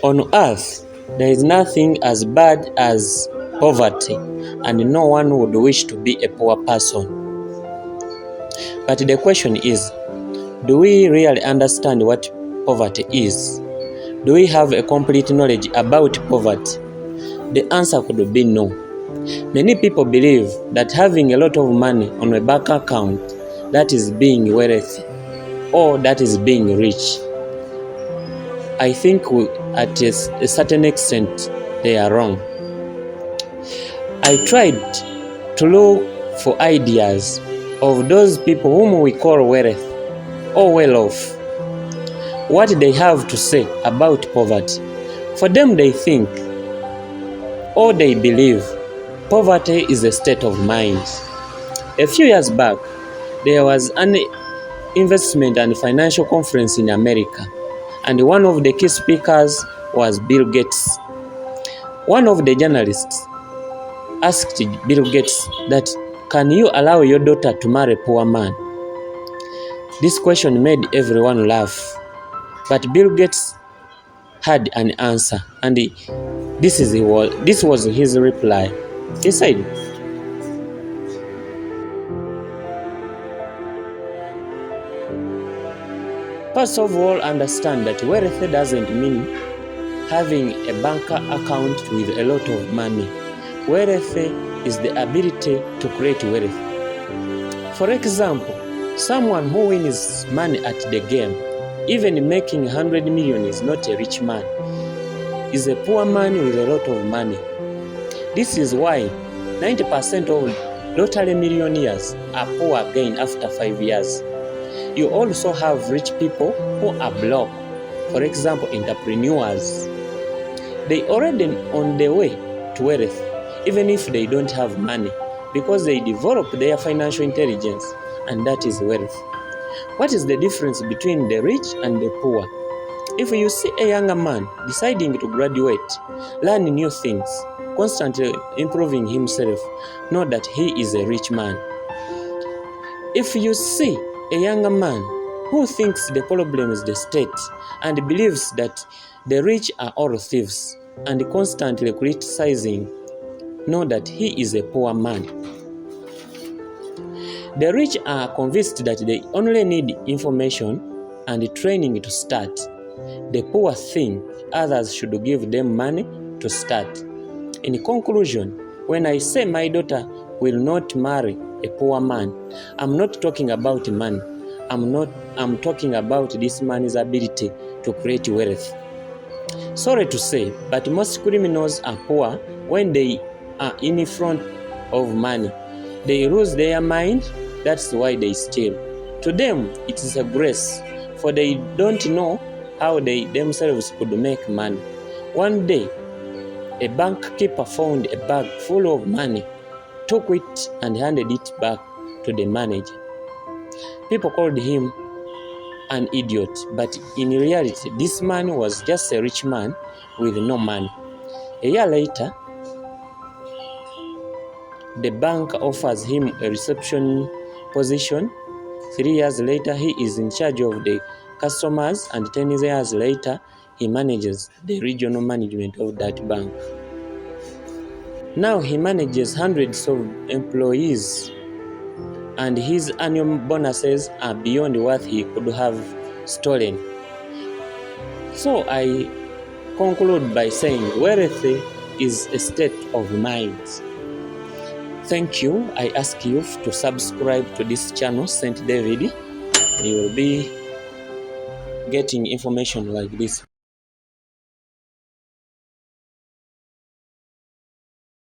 On earth, there is nothing as bad as poverty, and no one would wish to be a poor person. But the question is, do we really understand what poverty is? Do we have a complete knowledge about poverty? The answer could be no. Many people believe that having a lot of money on a bank account, that is being wealthy, or that is being rich. I think at a certain extent they are wrong. I tried to look for ideas of those people whom we call wealth or well-off, what they have to say about poverty. For them, they think or they believe poverty is a state of mind. A few years back, there was an investment and financial conference in America, and one of the key speakers was Bill Gates. One of the journalists asked Bill Gates that, can you allow your daughter to marry a poor man? This question made everyone laugh, but Bill Gates had an answer, and this was his reply. He said, first of all, understand that wealth doesn't mean having a bank account with a lot of money. Wealth is the ability to create wealth. For example, someone who wins money at the game, even making 100 million, is not a rich man, is a poor man with a lot of money. This is why 90% of lottery millionaires are poor again after 5 years. You also have rich people who are broke. For example, entrepreneurs. They already on the way to wealth, even if they don't have money, because they develop their financial intelligence, and that is wealth. What is the difference between the rich and the poor? If you see a younger man deciding to graduate, learn new things, constantly improving himself, know that he is a rich man. If you see a younger man who thinks the problem is the state and believes that the rich are all thieves and constantly criticizing, know that he is a poor man. The rich are convinced that they only need information and training to start. The poor think others should give them money to start. In conclusion, when I say my daughter will not marry a poor man, I'm not talking about money. I'm talking about this man's ability to create wealth. Sorry to say, but most criminals are poor when they are in front of money. They lose their mind, that's why they steal. To them, it is a grace, for they don't know how they themselves could make money. One day, a bank keeper found a bag full of money, took it and handed it back to the manager. People called him an idiot, but in reality, this man was just a rich man with no money. A year later, the bank offers him a reception position. 3 years later, he is in charge of the customers, and 10 years later, he manages the regional management of that bank. Now he manages hundreds of employees, and his annual bonuses are beyond what he could have stolen. So I conclude by saying wealth is a state of mind. Thank you. I ask you to subscribe to this channel, St. David. You will be getting information like this.